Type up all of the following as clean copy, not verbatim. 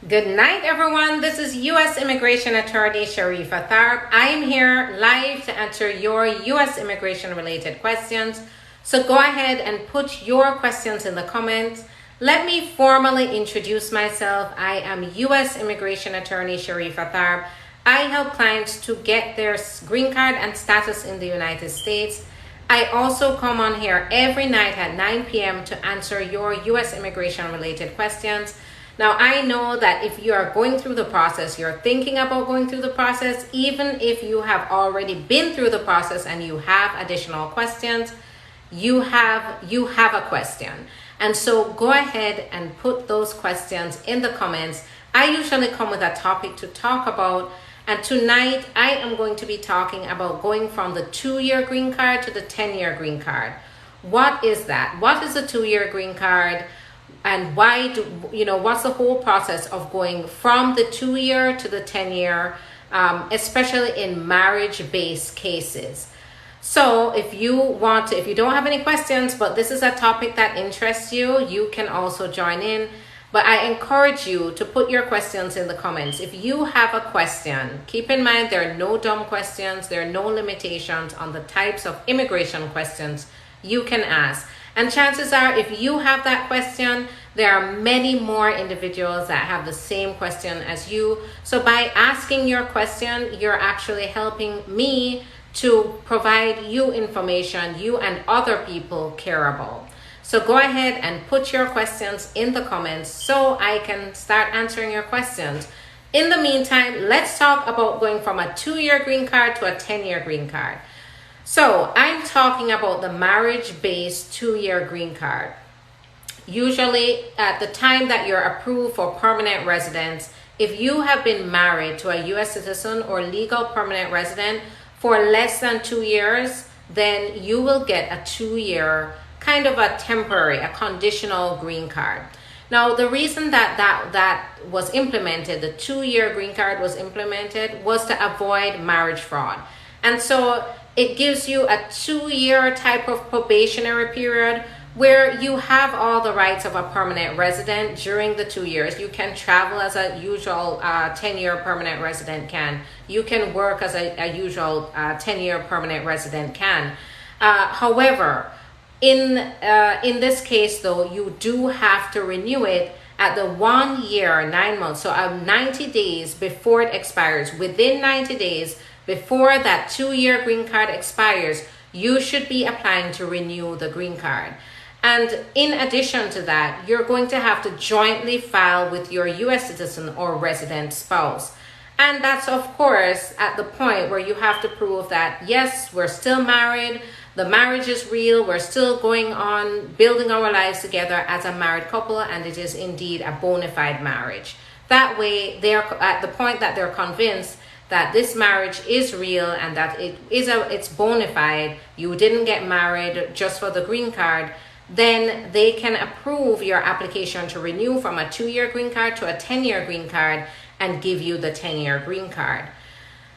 Good night, everyone. This is U.S. Immigration Attorney Sharifa Tharpe. I am here live to answer your U.S. immigration related questions. So go ahead and put your questions in the comments. Let me formally introduce myself. I am U.S. Immigration Attorney Sharifa Tharpe. I help clients to get their green card and status in the United States. I also come on here every night at 9 p.m. to answer your U.S. immigration related questions. Now, I know that if you are going through the process, you're thinking about going through the process, even if you have already been through the process and you have additional questions, you have a question. And so go ahead and put those questions in the comments. I usually come with a topic to talk about. And tonight I am going to be talking about going from the 2-year green card to the 10-year green card. What is that? What is a 2-year green card? And why what's the whole process of going from the 2-year to the 10-year, especially in marriage-based cases. So if you don't have any questions, but this is a topic that interests you, you can also join in. But I encourage you to put your questions in the comments. If you have a question, keep in mind there are no dumb questions. There are no limitations on the types of immigration questions you can ask. And chances are, if you have that question, there are many more individuals that have the same question as you. So by asking your question, you're actually helping me to provide you information you and other people care about. So go ahead and put your questions in the comments so I can start answering your questions. In the meantime, let's talk about going from a 2-year green card to a 10-year green card. So I'm talking about the marriage-based 2-year green card. Usually at the time that you're approved for permanent residence, if you have been married to a U.S. citizen or legal permanent resident for less than 2 years, then you will get a 2-year kind of a temporary, a conditional green card. Now, the reason that was implemented, the 2-year green card was implemented, was to avoid marriage fraud. And so it gives you a 2-year type of probationary period where you have all the rights of a permanent resident during the 2 years. You can travel as a usual 10-year permanent resident can. You can work as a usual 10-year permanent resident can. However, in this case, though, you do have to renew it at the 1 year, 9 months. So 90 days before it expires. Within 90 days, before that 2-year green card expires, you should be applying to renew the green card. And in addition to that, you're going to have to jointly file with your U.S. citizen or resident spouse. And that's, of course, at the point where you have to prove that, yes, we're still married, the marriage is real, we're still going on building our lives together as a married couple, and it is indeed a bona fide marriage. That way, they're at the point that they're convinced that this marriage is real and that it's bona fide, you didn't get married just for the green card, then they can approve your application to renew from a 2-year green card to a 10-year green card and give you the 10-year green card.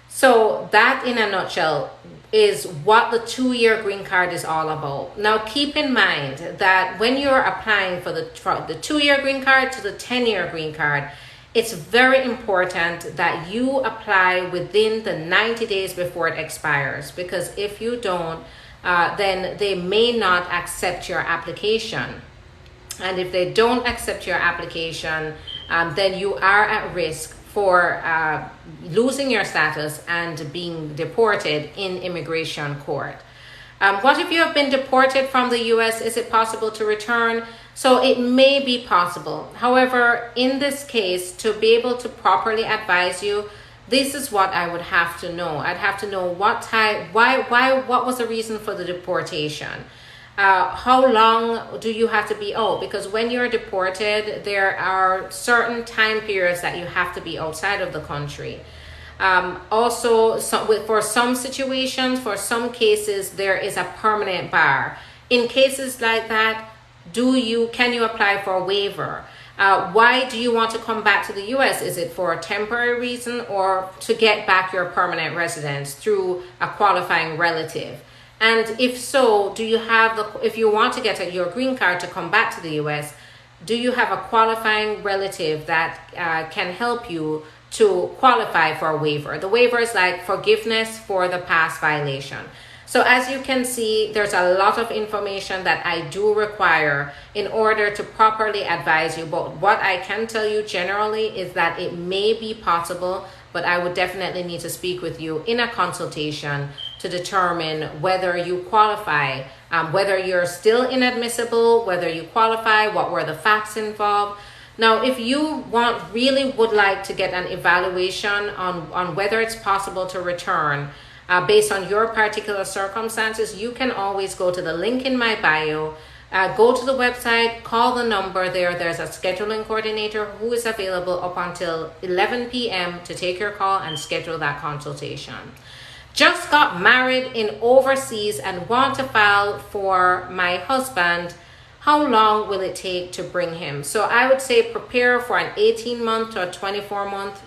So that, in a nutshell, is what the 2-year green card is all about. Now, keep in mind that when you're applying for the 2-year green card to the 10-year green card, it's very important that you apply within the 90 days before it expires, because if you don't, then they may not accept your application. And if they don't accept your application, then you are at risk for losing your status and being deported in immigration court. What if you have been deported from the U.S.? Is it possible to return? So it may be possible. However, in this case, to be able to properly advise you, this is what I would have to know. I'd have to know what was the reason for the deportation? How long do you have to be out? Because when you're deported, there are certain time periods that you have to be outside of the country. Also, for some situations, for some cases, there is a permanent bar. In cases like that, can you apply for a waiver? Why do you want to come back to the U.S.? Is it for a temporary reason or to get back your permanent residence through a qualifying relative? And if so, if you want to get your green card to come back to the U.S., do you have a qualifying relative that can help you to qualify for a waiver? The waiver is like forgiveness for the past violation. So as you can see, there's a lot of information that I do require in order to properly advise you. But what I can tell you generally is that it may be possible, but I would definitely need to speak with you in a consultation to determine whether you qualify, whether you're still inadmissible, whether you qualify, what were the facts involved. Now, if you really would like to get an evaluation on whether it's possible to return based on your particular circumstances, you can always go to the link in my bio, go to the website, call the number there. There's a scheduling coordinator who is available up until 11 p.m. to take your call and schedule that consultation. Just got married in overseas and want to file for my husband. How long will it take to bring him? So I would say prepare for an 18-month to a 24-month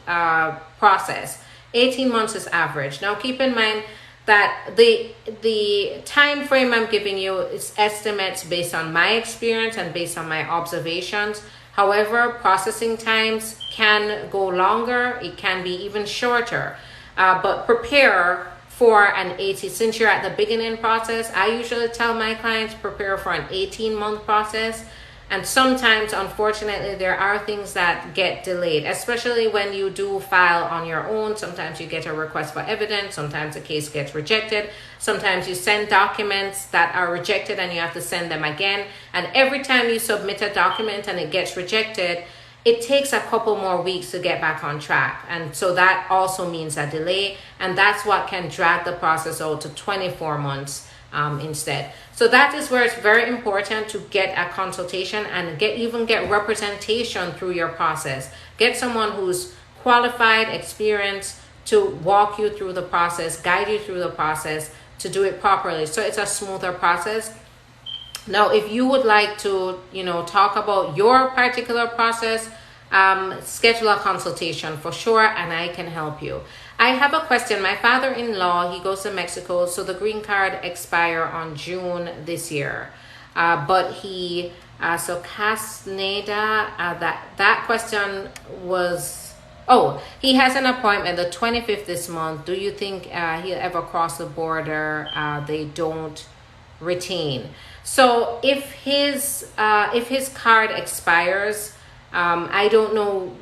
process. 18 months is average. Now keep in mind that the time frame I'm giving you is estimates based on my experience and based on my observations. However, processing times can go longer. It can be even shorter. But prepare for an 18, since you're at the beginning process, I usually tell my clients prepare for an 18-month process. And sometimes, unfortunately, there are things that get delayed, especially when you do file on your own. Sometimes you get a request for evidence. Sometimes the case gets rejected. Sometimes you send documents that are rejected and you have to send them again. And every time you submit a document and it gets rejected, it takes a couple more weeks to get back on track. And so that also means a delay. And that's what can drag the process out to 24 months instead. So that is where it's very important to get a consultation and get representation through your process. Get someone who's qualified, experienced to walk you through the process, guide you through the process to do it properly. So it's a smoother process. Now, if you would like to, talk about your particular process, schedule a consultation for sure, and I can help you. I have a question. My father-in-law, he goes to Mexico, so the green card expire on June this year. But he, so Casneda, that question was, he has an appointment the 25th this month. Do you think he'll ever cross the border? They don't retain. So if his card expires, I don't know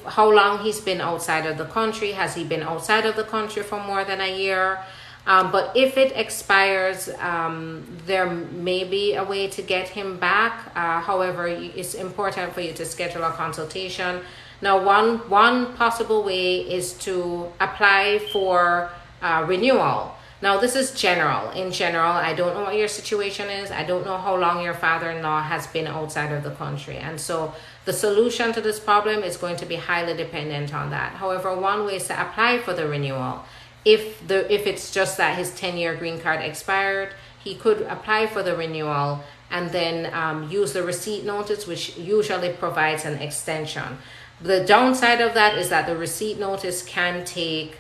how long he's been outside of the country. Has he been outside of the country for more than a year? But if it expires, there may be a way to get him back. However, it's important for you to schedule a consultation. Now, one possible way is to apply for renewal. Now, this is general. In general, I don't know what your situation is. I don't know how long your father-in-law has been outside of the country. And so the solution to this problem is going to be highly dependent on that. However, one way is to apply for the renewal. If it's just that his 10-year green card expired, he could apply for the renewal and then use the receipt notice, which usually provides an extension. The downside of that is that the receipt notice can take...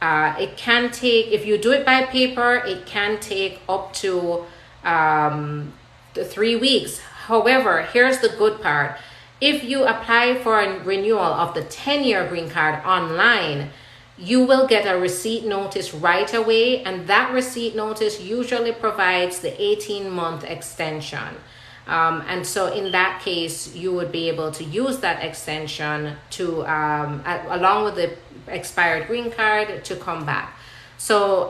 if you do it by paper, it can take up to 3 weeks. However, here's the good part. If you apply for a renewal of the 10-year green card online, you will get a receipt notice right away, and that receipt notice usually provides the 18-month extension. And so in that case, you would be able to use that extension to, along with the expired green card, to come back. So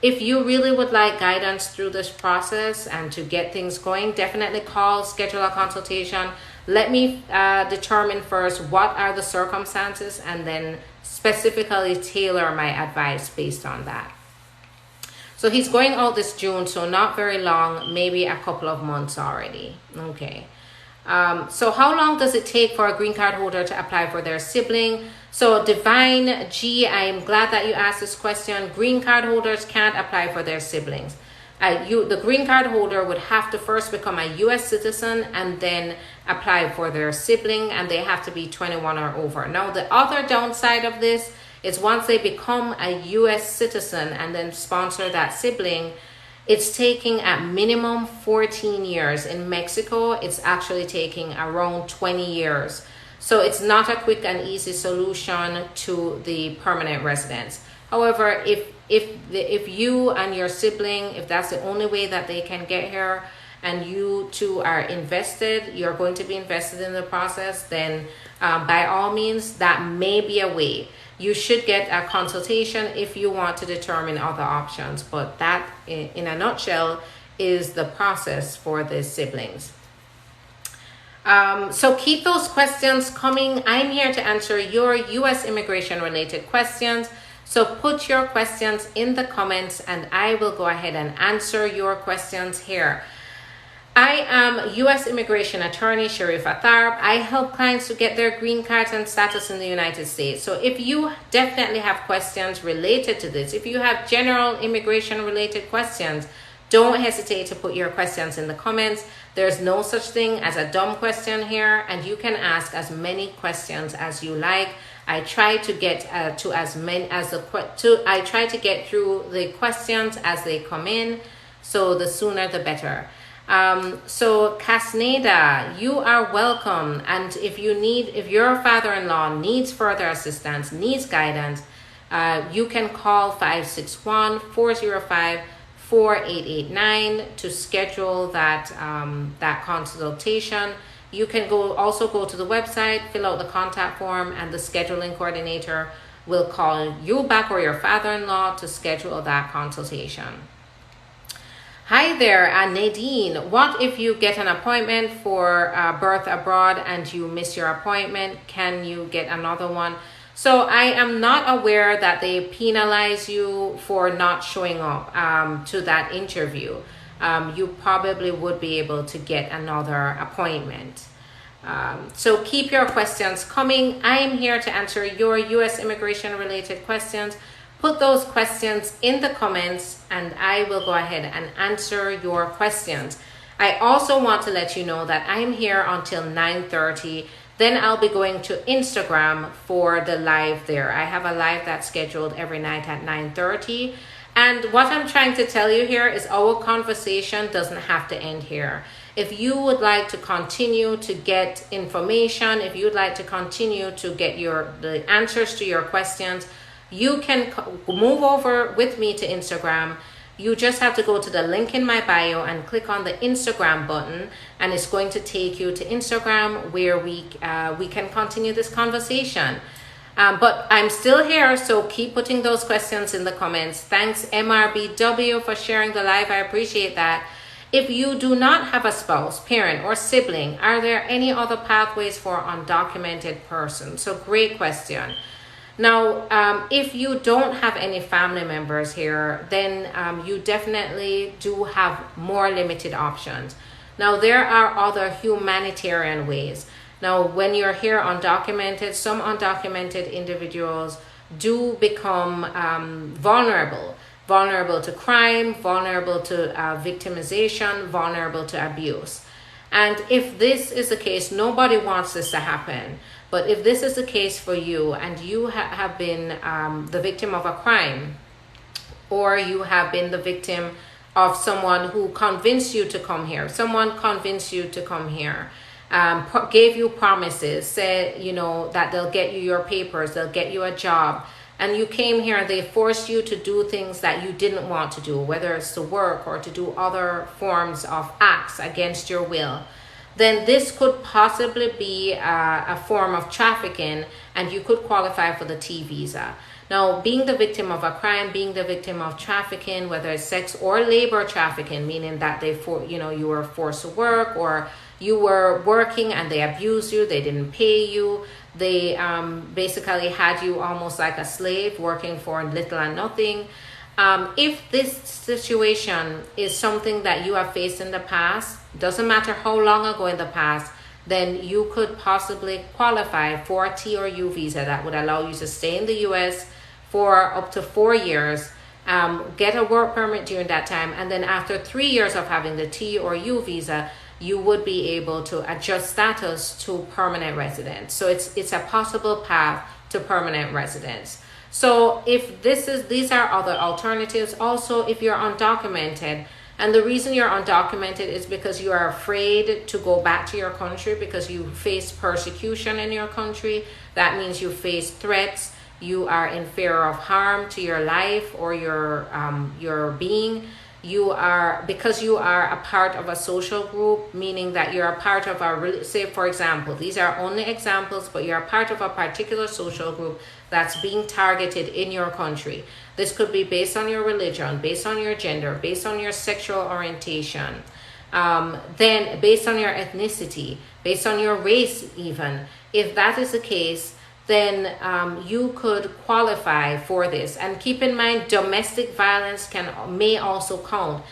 if you really would like guidance through this process and to get things going, definitely call, schedule a consultation. Let me determine first what are the circumstances and then specifically tailor my advice based on that. So he's going out this June, so not very long, maybe a couple of months already. Okay. So how long does it take for a green card holder to apply for their sibling? So Divine G, I am glad that you asked this question. Green card holders can't apply for their siblings. The green card holder would have to first become a U.S. citizen and then apply for their sibling, and they have to be 21 or over. Now, the other downside of this is once they become a U.S. citizen and then sponsor that sibling, It's taking at minimum 14 years. In Mexico, it's actually taking around 20 years. So it's not a quick and easy solution to the permanent residence. However, if you and your sibling, if that's the only way that they can get here, and you two are invested, you're going to be invested in the process, then by all means, that may be a way. You should get a consultation if you want to determine other options, but that, in a nutshell, is the process for the siblings. So keep those questions coming. I'm here to answer your U.S. immigration related questions. So put your questions in the comments and I will go ahead and answer your questions here. I am U.S. immigration attorney Sharifa Tharpe. I help clients to get their green cards and status in the United States. So if you definitely have questions related to this, if you have general immigration related questions, don't hesitate to put your questions in the comments. There's no such thing as a dumb question here, and you can ask as many questions as you like. I try to get to as many as I try to get through the questions as they come in. So the sooner the better. So Casneda, you are welcome. And if your father-in-law needs further assistance, needs guidance, you can call 561-405-4889 to schedule that consultation. You can also go to the website, fill out the contact form, and the scheduling coordinator will call you back or your father-in-law to schedule that consultation. Hi there, Nadine. What if you get an appointment for birth abroad and you miss your appointment? Can you get another one? So I am not aware that they penalize you for not showing up to that interview. You probably would be able to get another appointment. So keep your questions coming. I am here to answer your U.S. immigration related questions. Put those questions in the comments and I will go ahead and answer your questions. I also want to let you know that I am here until 9:30. Then I'll be going to Instagram for the live there. I have a live that's scheduled every night at 9:30. And what I'm trying to tell you here is our conversation doesn't have to end here. If you would like to continue to get information, if you'd like to continue to get the answers to your questions, you can move over with me to Instagram. You just have to go to the link in my bio and click on the Instagram button, and it's going to take you to Instagram where we can continue this conversation. But I'm still here, so keep putting those questions in the comments. Thanks MRBW for sharing the live. I appreciate that. If you do not have a spouse, parent, or sibling, are there any other pathways for undocumented persons? So great question. Now, if you don't have any family members here, then you definitely do have more limited options. Now, there are other humanitarian ways. Now, when you're here undocumented, some undocumented individuals do become vulnerable to crime, vulnerable to victimization, vulnerable to abuse. And if this is the case, nobody wants this to happen. But if this is the case for you and you have been the victim of a crime, or you have been the victim of someone who convinced you to come here, gave you promises, said, that they'll get you your papers, they'll get you a job, and you came here and they forced you to do things that you didn't want to do, whether it's to work or to do other forms of acts against your will, then this could possibly be a form of trafficking and you could qualify for the T visa. Now, being the victim of a crime, being the victim of trafficking, whether it's sex or labor trafficking, meaning that you were forced to work, or you were working and they abused you, they didn't pay you, they basically had you almost like a slave working for little and nothing. If this situation is something that you have faced in the past, doesn't matter how long ago in the past, then you could possibly qualify for a T or U visa that would allow you to stay in the U.S. for up to 4 years, get a work permit during that time, and then after 3 years of having the T or U visa, you would be able to adjust status to permanent residence. So it's a possible path to permanent residence. So if these are other alternatives. Also, if you're undocumented, and the reason you're undocumented is because you are afraid to go back to your country because you face persecution in your country. That means you face threats. You are in fear of harm to your life or your being. Because you are a part of a social group, meaning that you're a part of say for example, these are only examples, but you're a part of a particular social group that's being targeted in your country. This could be based on your religion, based on your gender, based on your sexual orientation, then based on your ethnicity, based on your race even. If that is the case, then you could qualify for this. And keep in mind, domestic violence may also count.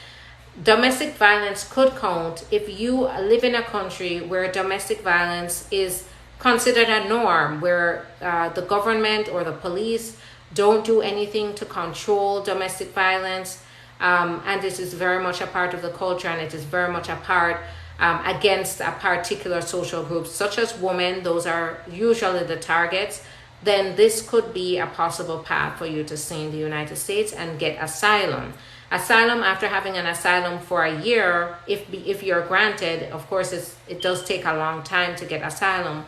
Domestic violence could count if you live in a country where domestic violence is considered a norm, where the government or the police don't do anything to control domestic violence, and this is very much a part of the culture, and it is very much a part against a particular social group, such as women. Those are usually the targets. Then this could be a possible path for you to stay in the United States and get asylum. Asylum, after having an asylum for a year, if you're granted, of course it does take a long time to get asylum,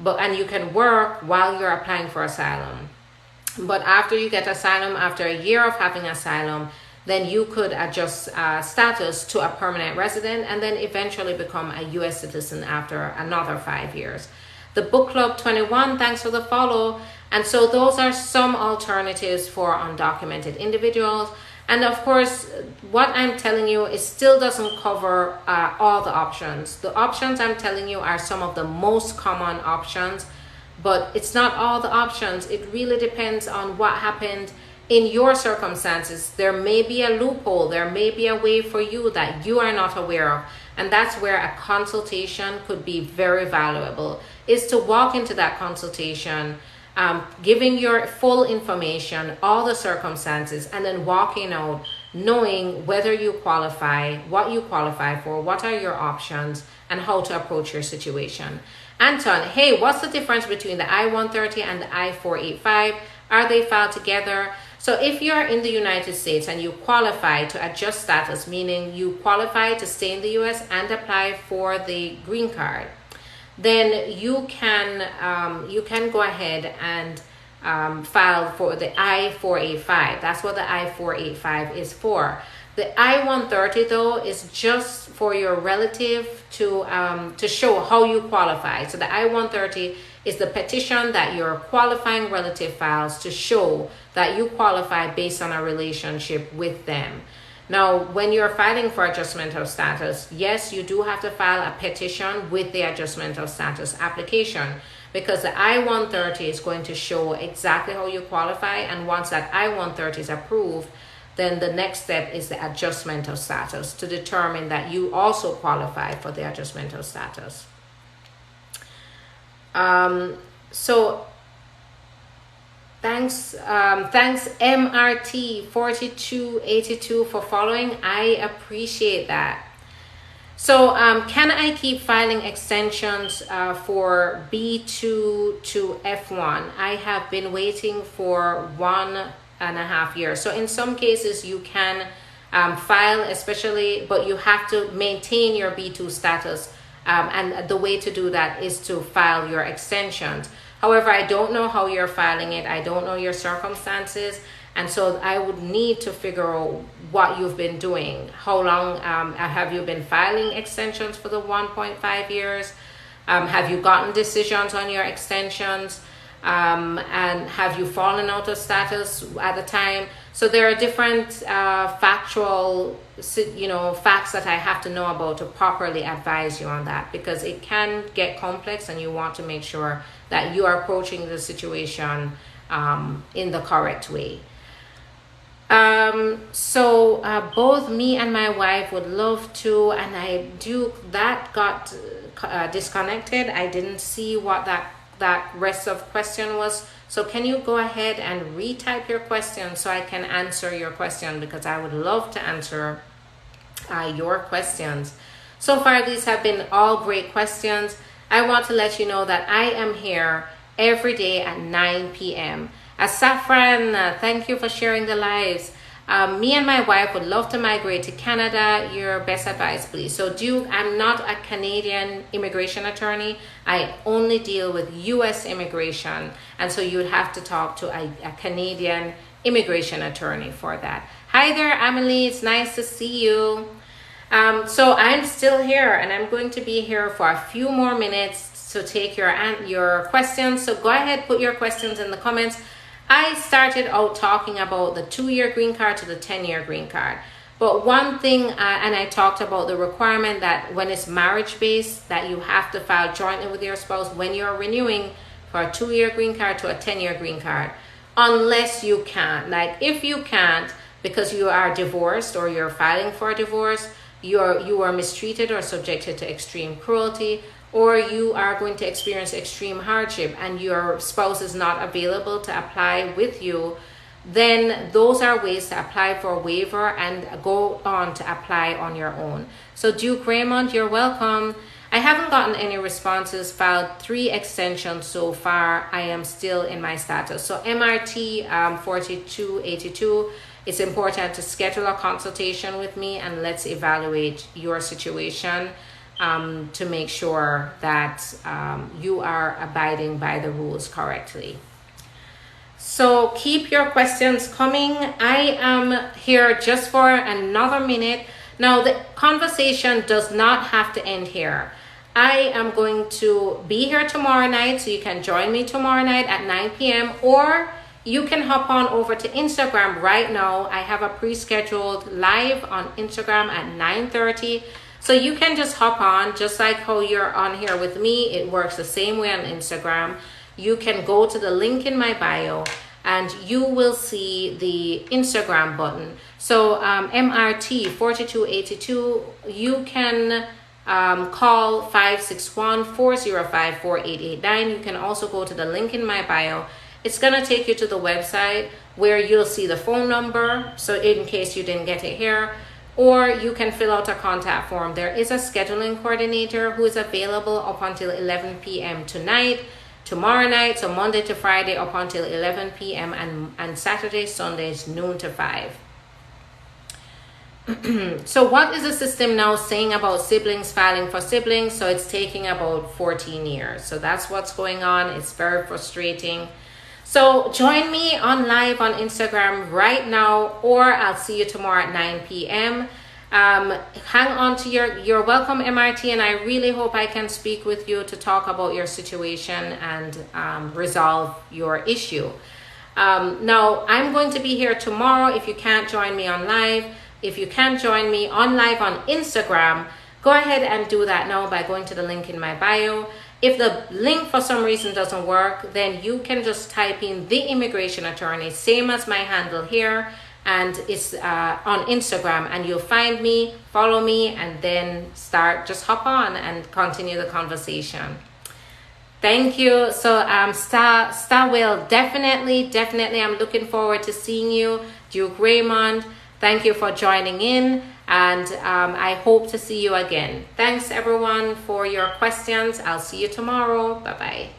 and you can work while you're applying for asylum. But after you get asylum, after a year of having asylum, then you could adjust status to a permanent resident and then eventually become a U.S. citizen after another 5 years. The Book Club 21, thanks for the follow. And so those are some alternatives for undocumented individuals. And of course, what I'm telling you is still doesn't cover all the options. The options I'm telling you are some of the most common options, but it's not all the options. It really depends on what happened in your circumstances. There may be a loophole. There may be a way for you that you are not aware of. And that's where a consultation could be very valuable, is to walk into that consultation, giving your full information, all the circumstances, and then walking out knowing whether you qualify, what you qualify for, what are your options, and how to approach your situation. Anton, hey, what's the difference between the I-130 and the I-485? Are they filed together? So if you're in the United States and you qualify to adjust status, meaning you qualify to stay in the U.S. and apply for the green card, then you can go ahead and file for the I-485. That's what the I-485 is for. The I-130 though is just for your relative to show how you qualify. So the I-130 is the petition that your qualifying relative files to show that you qualify based on a relationship with them. Now, when you're filing for adjustment of status, yes, you do have to file a petition with the adjustment of status application, because the I-130 is going to show exactly how you qualify, and once that I-130 is approved, then the next step is the adjustment of status to determine that you also qualify for the adjustment of status. So thanks MRT 4282 for following. I appreciate that. So can I keep filing extensions for B2 to F1? I have been waiting for 1.5 years. So in some cases you can file, especially, but you have to maintain your B2 status. And the way to do that is to file your extensions. However, I don't know how you're filing it. I don't know your circumstances. And so I would need to figure out what you've been doing. How long have you been filing extensions for the 1.5 years? Have you gotten decisions on your extensions? And have you fallen out of status at the time? So there are different factual, facts that I have to know about to properly advise you on that, because it can get complex and you want to make sure that you are approaching the situation in the correct way. So both me and my wife would love to, and I do, that got disconnected. I didn't see what that rest of question was. So can you go ahead and retype your question so I can answer your question, because I would love to answer your questions. So far, these have been all great questions. I want to let you know that I am here every day at 9 p.m. Saffron, thank you for sharing the lives. Me and my wife would love to migrate to Canada. Your best advice, please. So I'm not a Canadian immigration attorney. I only deal with U.S. immigration. And so you'd have to talk to a Canadian immigration attorney for that. Hi there, Amelie. It's nice to see you. So I'm still here, and I'm going to be here for a few more minutes to take your questions. So go ahead, put your questions in the comments. I started out talking about the 2-year green card to the 10-year green card. But one thing, and I talked about the requirement that when it's marriage-based, that you have to file jointly with your spouse when you're renewing for a 2-year green card to a 10-year green card. Unless you can't. Like if you can't because you are divorced or you're filing for a divorce, you are mistreated or subjected to extreme cruelty, or you are going to experience extreme hardship and your spouse is not available to apply with you, then those are ways to apply for a waiver and go on to apply on your own. So Duke Raymond, you're welcome. I haven't gotten any responses, filed 3 extensions so far. I am still in my status. So MRT 4282, it's important to schedule a consultation with me and let's evaluate your situation to make sure that you are abiding by the rules correctly. So keep your questions coming. I am here just for another minute. Now the conversation does not have to end here. I am going to be here tomorrow night, so you can join me tomorrow night at 9 p.m. or you can hop on over to Instagram right now. I have a pre-scheduled live on Instagram at 9:30. So you can just hop on, just like how you're on here with me. It works the same way on Instagram. You can go to the link in my bio and you will see the Instagram button. So MRT 4282, you can call 561-405-4889. You can also go to the link in my bio. It's going to take you to the website where you'll see the phone number, so in case you didn't get it here, or you can fill out a contact form. There is a scheduling coordinator who is available up until 11 p.m. tonight, tomorrow night, so Monday to Friday up until 11 p.m. and Saturday, Sundays, noon to 5. So what is the system now saying about siblings filing for siblings? So it's taking about 14 years. So that's what's going on. It's very frustrating. So join me on live on Instagram right now, or I'll see you tomorrow at 9 p.m. Hang on to your welcome, MRT, and I really hope I can speak with you to talk about your situation and resolve your issue. Now, I'm going to be here tomorrow if you can't join me on live. If you can't join me on live on Instagram, go ahead and do that now by going to the link in my bio. If the link for some reason doesn't work, then you can just type in the immigration attorney, same as my handle here, and it's on Instagram, and you'll find me, follow me, and then just hop on and continue the conversation. Thank you. So Star Will, definitely I'm looking forward to seeing you. Duke Raymond, thank you for joining in, and I hope to see you again. Thanks everyone for your questions. I'll see you tomorrow. Bye-bye.